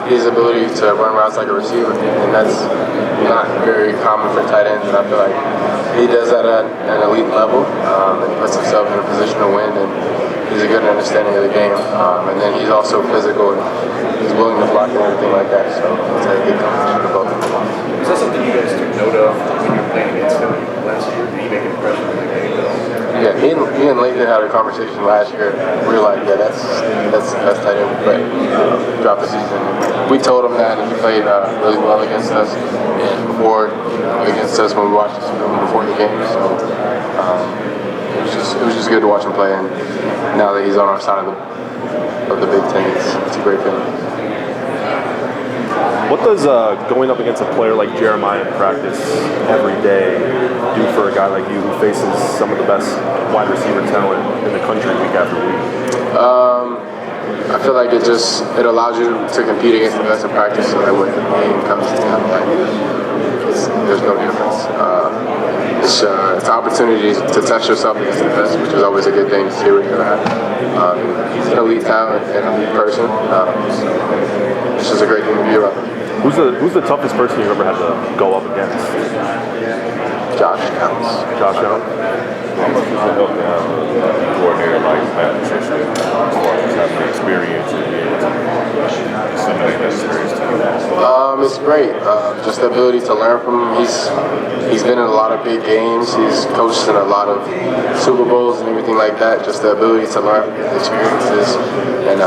His ability to run routes like a receiver, and that's not very common for tight ends. And I feel like he does that at an elite level, and puts himself in a position to win. And he's a good understanding of the game. And then he's also physical, and he's willing to block and everything like that. So it's a good combination of both of them. Is that something you guys took note of when you were playing against him last year? Did he make an impression in the game at all? Yeah, me and Layton had a conversation last year. We were like, yeah, that's tight end, but throughout the season, we told him that, and he played really well against us, and before against us when we watched his film before the game. So it was just good to watch him play, and now that he's on our side of the Big Ten, it's a great feeling. What does going up against a player like Jeremiah in practice every day do for a guy like you who faces some of the best wide receiver talent in the country week after week? I feel like it allows you to compete against the best in practice, so that when the game comes down, there's no difference. It's an opportunity to test yourself against the best, which is always a good thing to see what you're going to have. He's an elite talent and an elite person. So it's just a great thing to be around. Who's the toughest person you've ever had to go up against? Josh Allen. Josh Allen? How much does it help to have a coordinator like Matt Patricia as far as having the experience and being able to disseminate that experience to you? It's great. Just the ability to learn from him. He's been in a lot of big games. He's coached in a lot of Super Bowls and everything like that. Just the ability to learn from his experiences and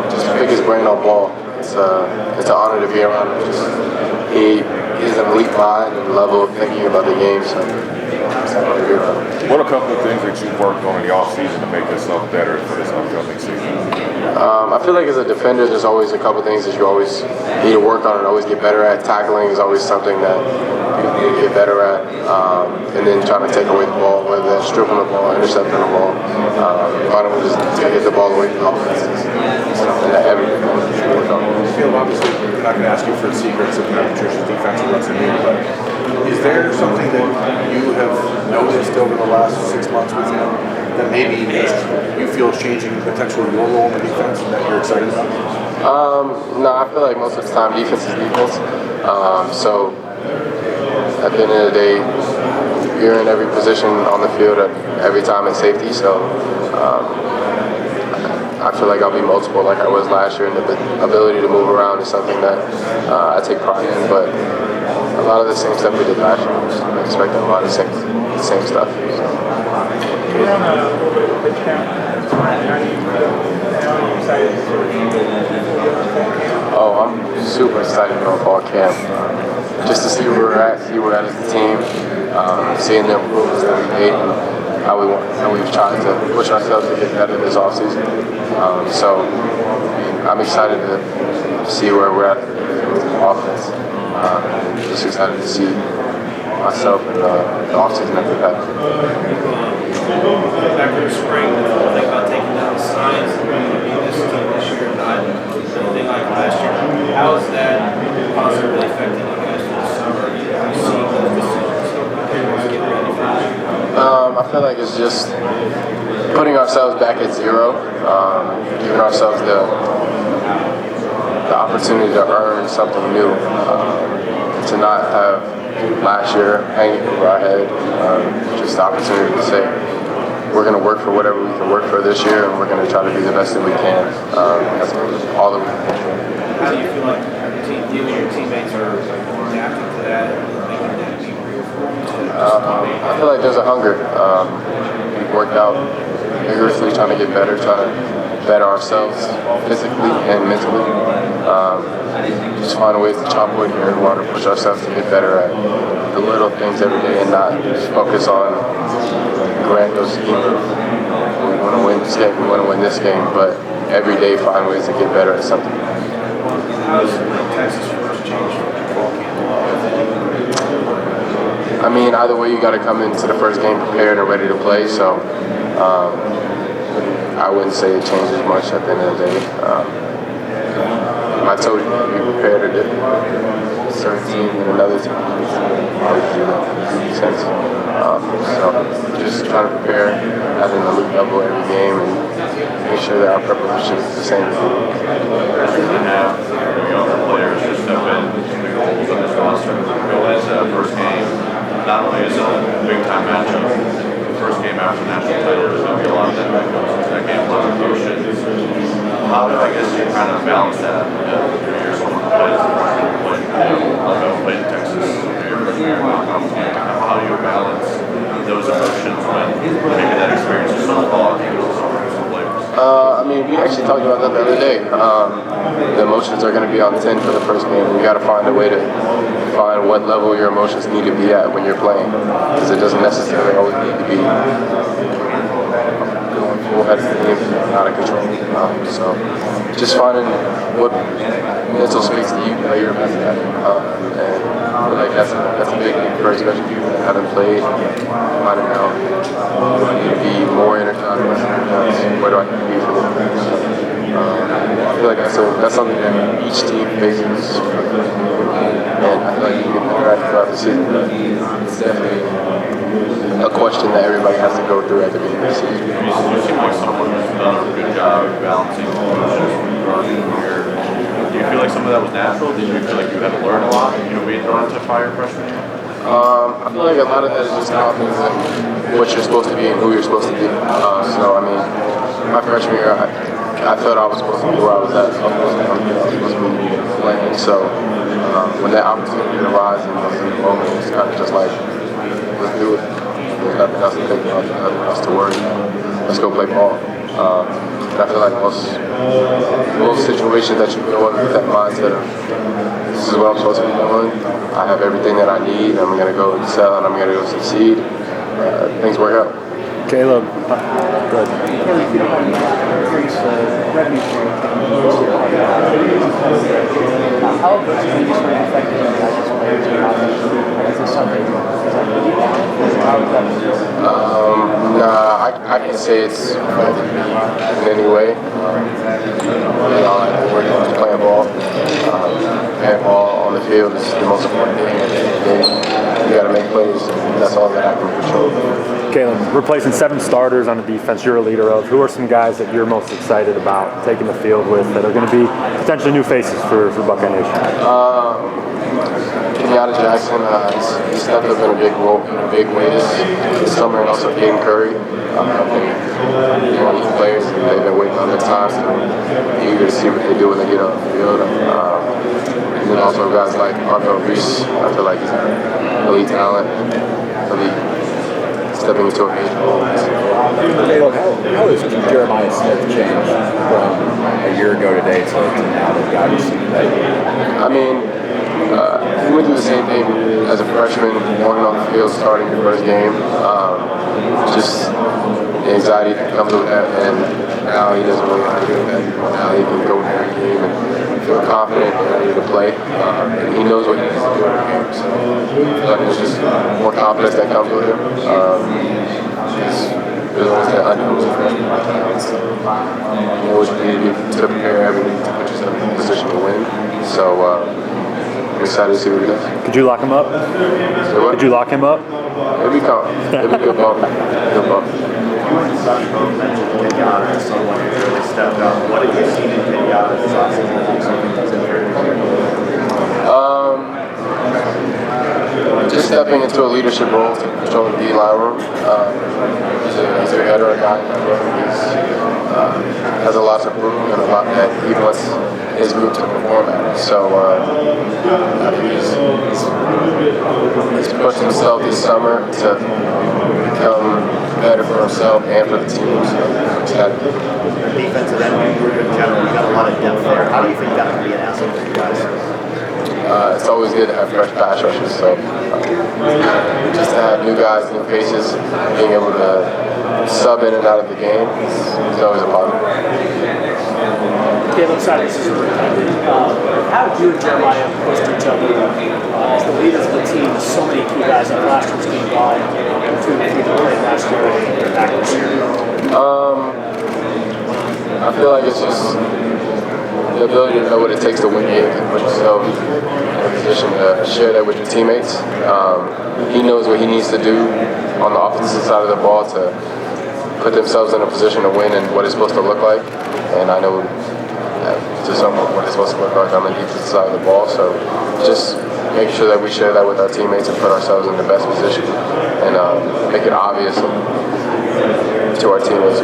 just pick his brain on ball. It's an honor to be around him. He has an elite mind and level of thinking about the game. So it's an honor to be around him. What are a couple of things that you've worked on in the offseason to make yourself better for this upcoming season? I feel like as a defender, there's always a couple things that you always need to work on and always get better at. Tackling is always something that you need to get better at. And then trying to take away the ball, whether that's stripping the ball, intercepting the ball. Finding ways to get the ball away from the offense is something that everyone should work on. Caleb, obviously, we're not going to ask you for the secrets of Matt Patricia's defensive runs in here, but is there something that you have noticed over the last 6 months with him that maybe you feel is changing potentially your role in the defense and that you're excited about? No, I feel like most of the time defense is defense. So at the end of the day, you're in every position on the field at every time in safety. So I feel like I'll be multiple like I was last year, and the ability to move around is something that I take pride in. But a lot of the same stuff we did last year, I'm expecting a lot of the same stuff. So. You're on a little bit of a pitch count. How are you excited for fall camp? Oh, I'm super excited about fall camp. Just to see where we're at, see where we're at as a team, seeing the improvements that we made and how we've tried to push ourselves to get better this offseason. So I'm excited to see where we're at with the offense. Just excited to see myself in the offseason that we've had. Back in the spring, think about taking down signs this team this year, not anything like last year. How is that positively affecting you guys for the summer? You see those decisions get ready for this year? I feel like it's just putting ourselves back at zero, giving ourselves the opportunity to earn something new, to not have last year hanging over our head, just the opportunity to say we're going to work for whatever we can work for this year, and we're going to try to be the best that we can. That's all that we can control. Do you feel like you and your teammates are adapting to that and making that be real for you? I feel like there's a hunger. We've worked out vigorously trying to get better, trying to better ourselves physically and mentally. Just finding ways to chop wood here and want to push ourselves to get better at the little things every day and not just focus on grandiose scheme of we want to win this game, we want to win this game, but every day find ways to get better at something. How does Texas first change from fall camp? I mean, either way, you got to come into the first game prepared and ready to play. So I wouldn't say it changes much at the end of the day. I told you, be prepared to do a certain team and another team. Makes sense. So just trying to prepare at an elite level every game and make sure that our preparation is the same. Have younger players just step in big holes in this roster. Go into that first game. Not only is it a big time matchup, the first game after the national title, there's going to be a lot of that that game, a lot of emotions. How do I guess you kind of balance that? You're someone who plays in Texas. How do you balance those emotions when maybe that experience is so far? I mean, we actually talked about that the other day. The emotions are going to be on 10 for the first game. You got to find a way to find what level your emotions need to be at when you're playing, because it doesn't necessarily always need to be going full head of the game, out of control. So just finding what mental space do you play your best at, and I feel like that's a big thing for especially people that haven't played. Finding out do I need to be more energized, where do I need to be for the I feel like that's something that each team faces, and I feel like you get better at it throughout the season. It's definitely a question that everybody has to go through at the beginning of the season. You seem like someone who's done a good job balancing emotions throughout the year. Do you feel like some of that was natural? Did you feel like you had to learn a lot, being thrown into fire freshman year? I feel like a lot of that is just confidence in what you're supposed to be and who you're supposed to be. So, I mean, my freshman year, I felt I was supposed to be where I was at. I was supposed to be playing. So, when that opportunity arises in the moment, it's kind of just like, let's do it. There's nothing else to think about, nothing else to worry about. Let's go play ball. And I feel like most situations that you go in with that mindset of, this is what I'm supposed to be doing, I have everything that I need, I'm going to go excel and I'm going to go succeed, things work out. Caleb, go ahead. How have those changes been affecting you guys as players? Is this something I can say it's affected me in any way. Working on playing ball. Playing ball on the field is the most important thing at the end of the game. You got to make plays. That's all that I can control. Caleb, replacing 7 starters on the defense you're a leader of, who are some guys that you're most excited about taking the field with that are going to be potentially new faces for Buckeye Nation? Kenyatta Jackson, he stepped up in a big way this summer, and also Caden Curry. These players, they've been waiting on their time, so eager to see what they do when they get on the field. And then also guys like Arthur Reese, I feel like he's an elite talent, stepping into a major role. How has Jeremiah Smith changed from a year ago today to now that guy we've seen today? I mean, he went through the same thing as a freshman, walking on the field, starting your first game. Just the anxiety that comes with that, and now he doesn't really have to do that. Now he can go in every game and feel confident and ready to play. And he knows what he needs to do in the game. So I think it's just more confidence that comes with him. There's always that unknown as a freshman. You know what you need to prepare every week to put yourself in a position to win. So I'm excited to see what he does. Could you lock him up? Could you lock him up? It'll be calm. It'll be good ball. Good ball. You and Sonny mentioned Kenyatta as someone who really stepped up. What have you seen in Kenyatta this offseason that you think he's improved? Just stepping into a leadership role to control the D-line room. He's a veteran guy. He has a lot to prove and a lot that he wants his group to perform at. So I think he's pushed himself this summer to become better for himself and for the team. So I'm excited. Defensive end group in general, you got a lot of depth there. How do you think that can be an asset for you guys? It's always good to have fresh pass rushers. So just to have new guys, new faces, being able to sub in and out of the game is always a positive. Caleb, sorry, this is how did you and Jeremiah post each other as the leaders of the team? So many key guys on last year's team gone, through the play last year and back this year. I feel like it's just the ability to know what it takes to win games and put yourself in a position to share that with your teammates. He knows what he needs to do on the offensive side of the ball to put themselves in a position to win and what it's supposed to look like. And I know to some what it's supposed to look like on the defensive side of the ball. So just make sure that we share that with our teammates and put ourselves in the best position and make it obvious to our teammates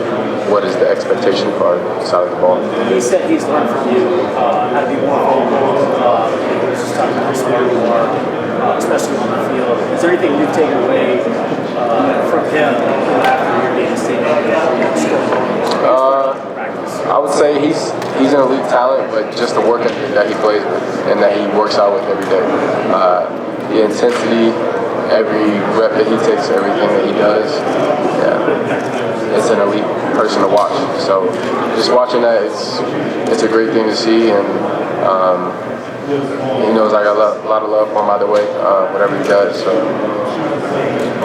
what is the expectation for our side of the ball. He said he's learned from you how to be more vocal, just talking how smart you are, especially on the field. Is there anything you've taken away from him after your game statement? I would say he's an elite talent, but just the work ethic that he plays with and that he works out with every day. The intensity, every rep that he takes, everything that he does, it's an elite person to watch. So just watching that, it's a great thing to see, and he knows I got a lot of love for him either way, whatever he does. So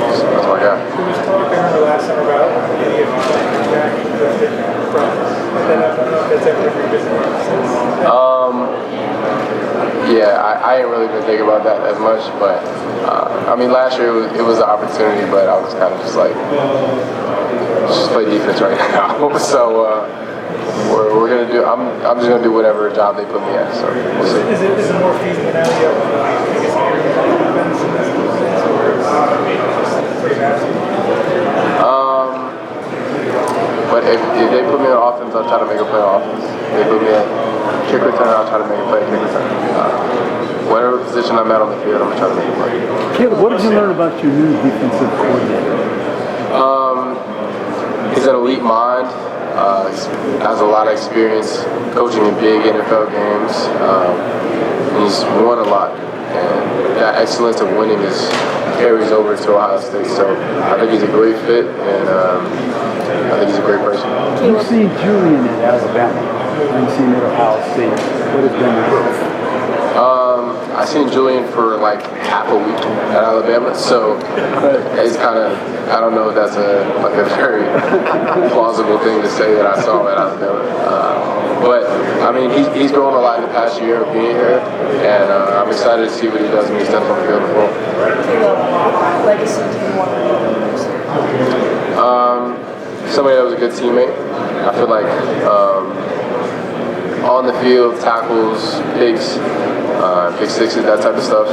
that's my guy. We was talking last summer about maybe if you come back from then I don't know if that's ever revisited since. Yeah, I ain't really been thinking about that as much, but I mean, last year it was an opportunity, but I was kind of just like, just play defense right now. So we're gonna do. I'm just gonna do whatever job they put me at. So we'll see. Is it more feasible now that you have, I guess, defense in this defense, or is it pretty massive? But if they put me on offense, I'll try to make a play on offense. If they put me at kick return, I'll try to make a play at kick return. Whatever position I'm at on the field, I'm gonna try to make a play. Caleb, what did you learn about your new defensive coordinator? He's an elite mind. Has a lot of experience coaching in big NFL games. He's won a lot, and that excellence of winning carries over to Ohio State. So I think he's a great fit, and I think he's a great person. You've seen Julian at Alabama. I've seen him at Ohio State. What has been your growth? I seen Julian for like half a week at Alabama, so it's kind of, I don't know if that's a very plausible thing to say that I saw at Alabama. But I mean, he's grown a lot in the past year of being here, and I'm excited to see what he does when he steps on the field as well. What legacy do you want to leave? Somebody that was a good teammate. I feel like on the field, tackles, picks, pick sixes, that type of stuff,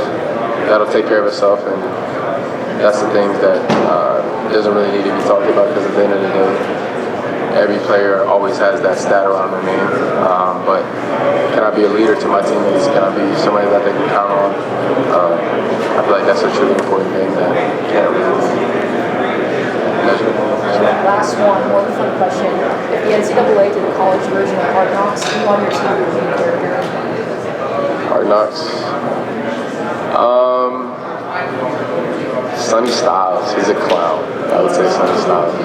that'll take care of itself, and that's the things that doesn't really need to be talked about, because at the end of the day, every player always has that stat around their name. But can I be a leader to my teammates? Can I be somebody that they can count on? I feel like that's a truly important thing that can't really measure. Last one, more of a fun question. If the NCAA did a college version of Hard Knocks, who on your team would be a character? Hard Knocks. Sonny Styles. He's a clown. I would say Sonny Styles.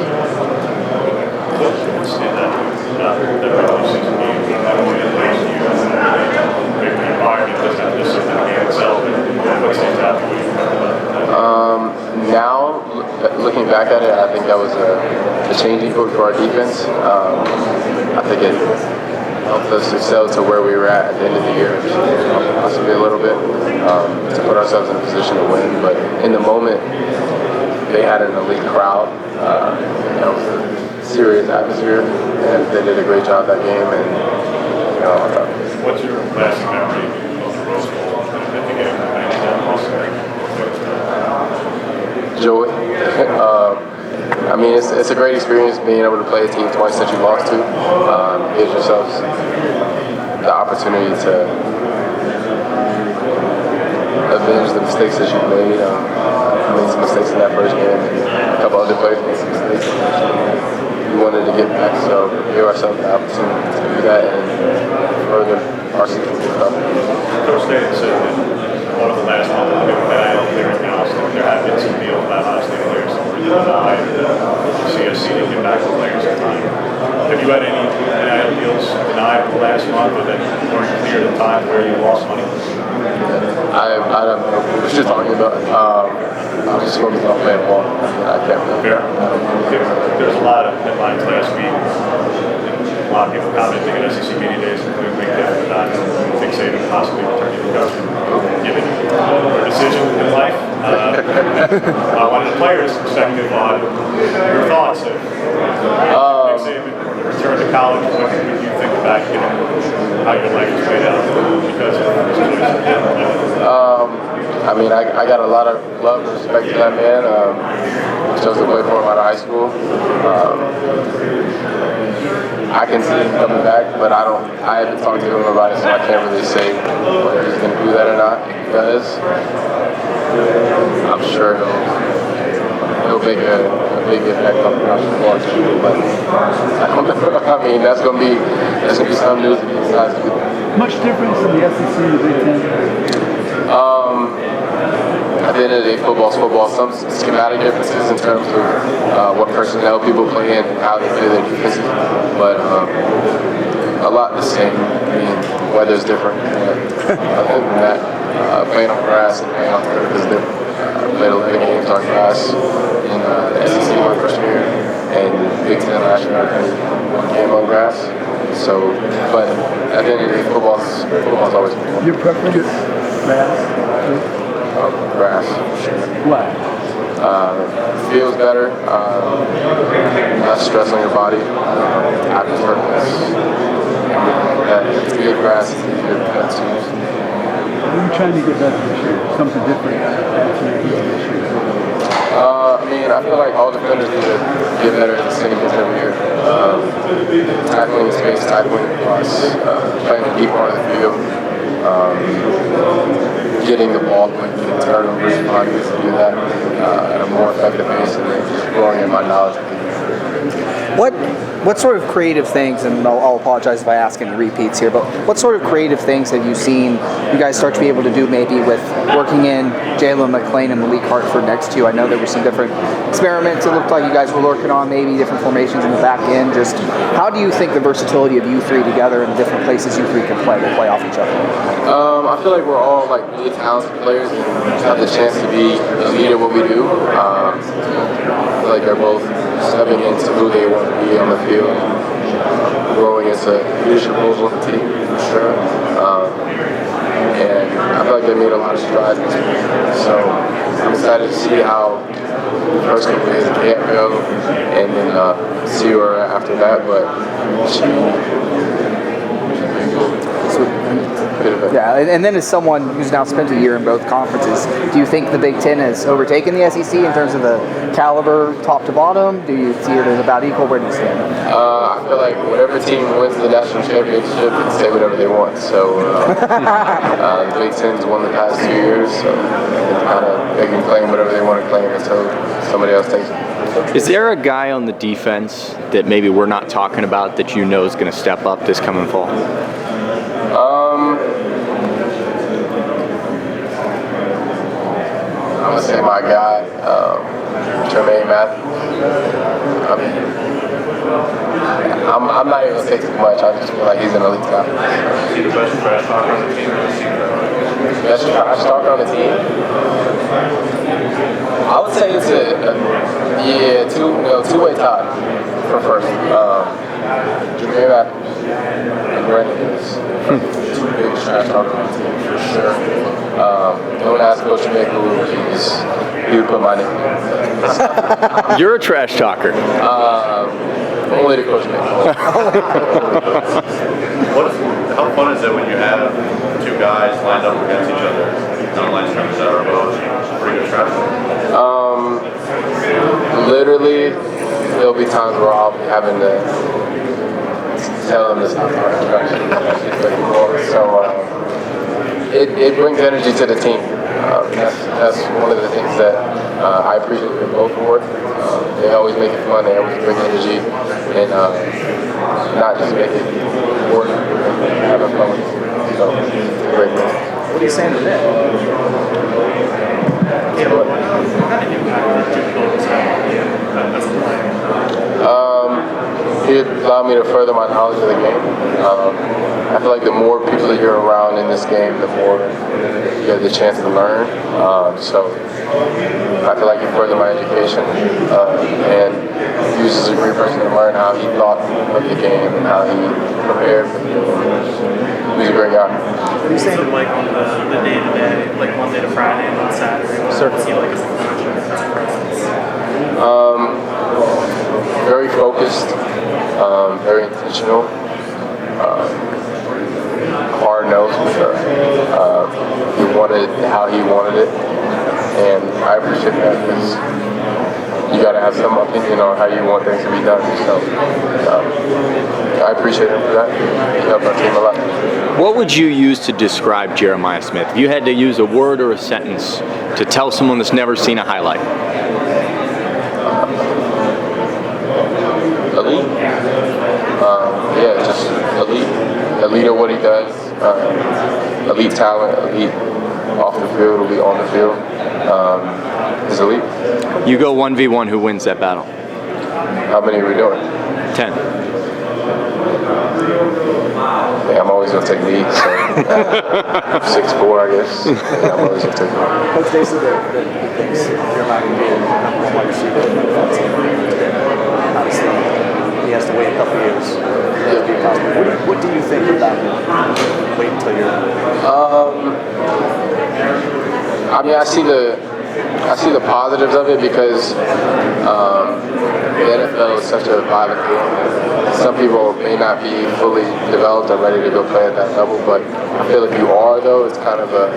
Now, looking back at it, I think that was a changing point for our defense. I think it helped us excel to where we were at the end of the year, possibly a little bit, to put ourselves in a position to win. But in the moment, they had an elite crowd. That was a serious atmosphere, and they did a great job that game. And I thought. What's your lasting memory of the Rose Bowl? Joy. I mean, it's a great experience being able to play a team twice that you lost to. Gives yourselves the opportunity to avenge the mistakes that you've made. I made some mistakes in that first game, and a couple other players made some mistakes. We wanted to get back, so give ourselves the opportunity to do that and further our season. Coach State said that over the last month of the NIL clearing house, there have been some deals about Ohio State players that were denied CSC to get back to players in time. Have you had any NIL deals denied in the last month, or that weren't clear at the time where you lost money? I don't know what you're talking about. I was just focused on playing ball. I can't remember. There's a lot of headlines last week. lot of people commenting at SEC Media Days, including Big Ten, about Nick Saban possibly returning to coach, given their decision in life. One of the players' perspective on your thoughts of Nick Saban return to college. What do you think about given how your life is played out because of the situation? I mean, I got a lot of love and respect to that man. Chose to play for him out of high school. I can see him coming back, but I haven't talked to him about it, so I can't really say whether he's going to do that or not. If he does, I'm sure he'll make a big impact on the football team. But I don't know. I mean, that's gonna be some news if he decides to do that. Much difference in the SEC and the Big Ten? At the end of the day, football's football. Some schematic differences in terms of what personnel people play in and how they play their defenses, but a lot the same. I mean, weather's different. Other than that, playing on grass and playing on turf is different. I played 11 games on grass in the SEC my first year, and Big Ten last year I played 1 game on grass. So, but at the end of the day, football's always football. Your preference? Grass? Grass. Why? Feels better, less stress on your body. I prefer grass. It's good grass, it's easier to cut too. What are you trying to get better this year? Something different this year? I mean, I feel like all defenders need to get better at the same things every year. Tackling space, tackling across, playing the deep part of the field, getting the ball when you can turnovers, finding ways to do that at a more effective pace, and then just growing in my knowledge. What sort of creative things, and I'll apologize if I ask any repeats here, but what sort of creative things have you seen you guys start to be able to do maybe with working in Jalen McClain and Malik Hartford next to you? I know there were some different experiments it looked like you guys were working on, maybe different formations in the back end. Just how do you think the versatility of you three together and the different places you three can play will play off each other? I feel like we're all like really talented players and have the chance to be elite at what we do. I feel like they're both stepping into who they want to be on the field, growing into leadership roles on the team for sure. And I feel like they made a lot of strides this year. So I'm excited to see how the first couple days of camp go, and then see where we're at after that. But it should Yeah, and then as someone who's now spent a year in both conferences, do you think the Big Ten has overtaken the SEC in terms of the caliber top to bottom? Do you see it as about equal? Where do you stand? I feel like whatever team wins the national championship can say whatever they want. So the Big Ten's won the past 2 years, so they can claim whatever they want to claim until somebody else takes it. Is there a guy on the defense that maybe we're not talking about that you know is going to step up this coming fall? I'm gonna say my guy, Jermaine Matthews. I mean, I'm not even gonna say too much. I just feel like he's an elite guy. Is he the best trash talker on the team? Best trash talker on the team? I would say it's a two-way tie for first. Jermaine Matthews and Brandon is two big trash talkers on the team for sure. Don't ask Coach Mick who he would put my name. You're a trash talker. Only to Coach Mick. How fun is it when you have two guys lined up against each other, non-line scrimmage that are both pretty good trash talkers? Literally, there'll be times where I'll be having to tell them to stop talking trash. So it brings energy to the team. That's one of the things that I appreciate them both for. They always make it fun. They always bring energy, and not just make it work, having fun. So it's a great thing. What are you saying to that? It allowed me to further my knowledge of the game. I feel like the more people that you're around in this game, the more you have the chance to learn. So I feel like he furthered my education and used as a great person to learn how he thought of the game and how he prepared for the game. He was a great guy. What are you saying to Mike on the day-to-day, like Monday to Friday and on Saturday? What's he like as a coach and as a presence? Very focused, very intentional, hard-nosed for sure. He wanted how he wanted it, and I appreciate that because you got to have some opinion on how you want things to be done. So I appreciate him for that. He helped our team a lot. What would you use to describe Jeremiah Smith? If you had to use a word or a sentence to tell someone that's never seen a highlight. Elite. Yeah, just elite. Elite at what he does. Elite talent. Elite off the field. Elite on the field. He's elite. You go 1v1, who wins that battle? How many are we doing? 10. Yeah, I'm always going to take lead, so 6'4", I guess. Yeah, I'm always going to take lead. Coach Day said that he thinks Jeremiah can be a number one wide receiver in the NFL. Obviously, he has to wait a couple years to be possible. What do you think about him? Wait until you're... I mean, I see the positives of it because the NFL is such a violent game. Some people may not be fully developed or ready to go play at that level, but I feel if you are, though, it's kind of a,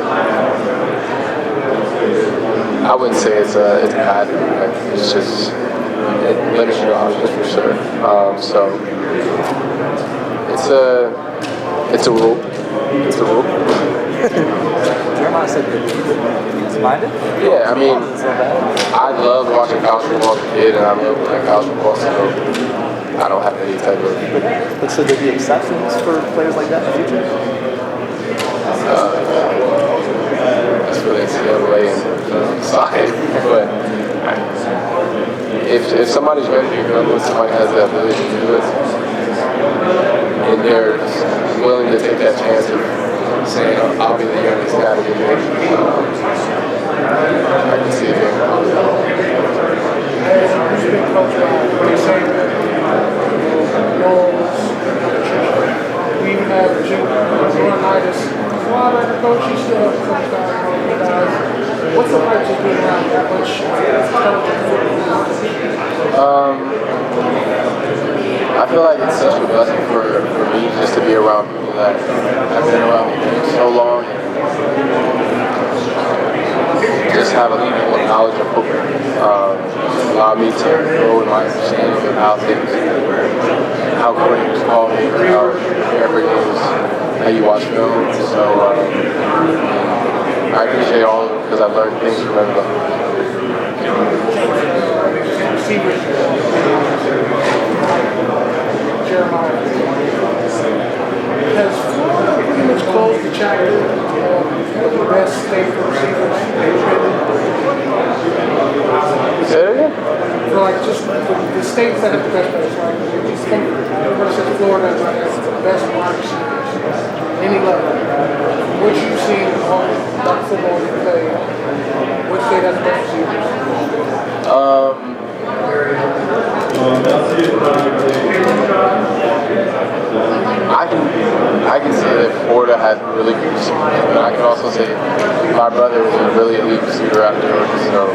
I wouldn't say it's a bad thing. It's just, it limits your options for sure. So it's a rule. It's a rule. Jeremiah said that he was minded? Yeah, I mean, I loved watching college football as a kid, and I love playing college football, so I don't have any type of... But should there be exceptions for players like that in the future? That's for the NCAA and side, but if somebody's ready to go, if somebody has the ability to do it, and they're willing to take that chance of saying, I'll be the youngest guy to get there, I can see it. We even have Jim Laurinaitis. There's a lot of other coaches still comes down on the guys. What's it like just being around that much intelligent football? I feel like it's such a blessing for me just to be around people that have been around me for so long and just have a knowledge of football. Allow me to grow in my understanding of how things, how games call, how every games, how you watch film. So I appreciate all of it because I've learned things from everybody. Jeremiah has Florida pretty much closed the chapter of the best state for receivers. Say it again? For like just the states that have the best players, like versus Florida has the best wide receivers, any level. What you've seen on like football you play, what state has the best receivers? I can say that Florida has really good receivers, but I can also say my brother is a really elite receiver out there. So,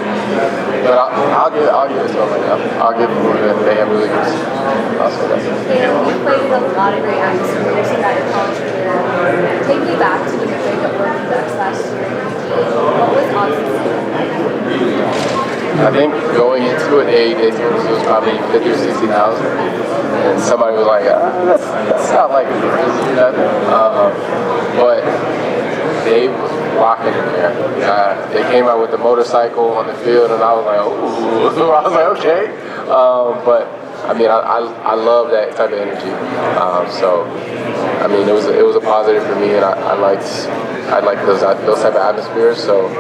but I'll give it to them right now. I'll give Florida. They have really good receivers. I'll say that. You played a lot of great atmospheres throughout your college career. Take me back to the big that worked best last year. What was awesome? I think going into it, they told us it was probably 50 or 60,000, and somebody was like, that's not like crazy enough. But they was rocking in there. They came out with the motorcycle on the field, and I was like, ooh. I was like, okay. But I mean, I love that type of energy. So I mean, it was a positive for me, and I liked those type of atmospheres. So it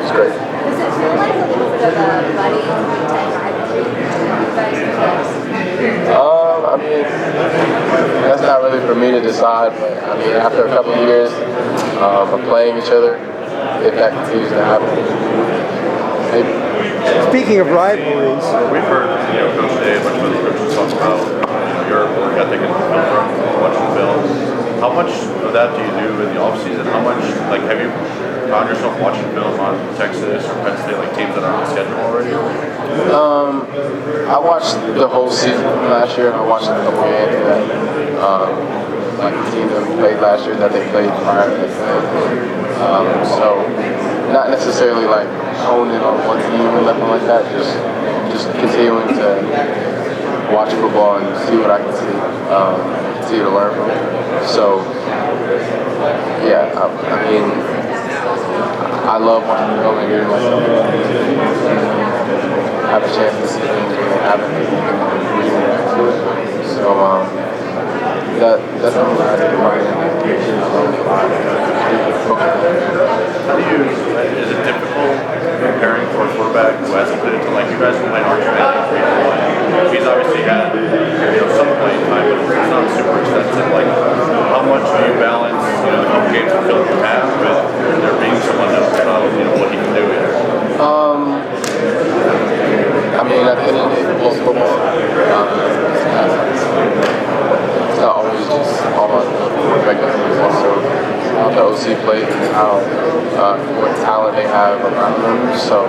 was great. Does it feel like a little bit of a buddy rivalry between you guys and the I mean, that's not really for me to decide, but I mean, after a couple of years of playing each other, if that continues to happen, maybe. Speaking of rivalries, We've heard, Coach Day, a bunch of other coaches talk about your work ethic and film work, watching film. How much of that do you do in the off season? How much, have you found yourself watching film on Texas or Penn State, teams that are on the schedule already? I watched the whole season last year. I watched a couple games that, the team that we played last year that they played prior to this. So not necessarily honed in on one team or nothing like that. Just continuing to watch football and see what I can see, continue to learn from it. So yeah, I mean, I love watching film and hearing myself. Have a chance to see things when they happen and react to it. So that's something that I think about it. Is it difficult preparing for a quarterback who hasn't played until you guys have played Archman? He's obviously had some playing time, but it's not super extensive. How much do you balance the couple games of film you have with there being someone else what he can do here? I mean, at the end of the day, football. It's not always just all on regular season. So how the OC plays and how what talent they have around them. So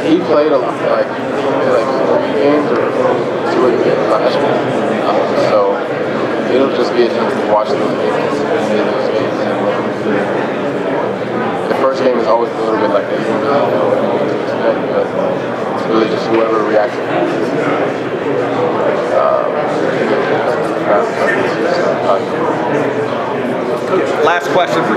he played a lot, he played 3 games or 2 games last year. So it'll just be a chance to watch those games and play those games. The first game is always a little bit like that. You don't really know what to expect, but it's really just whoever reacts. Last question for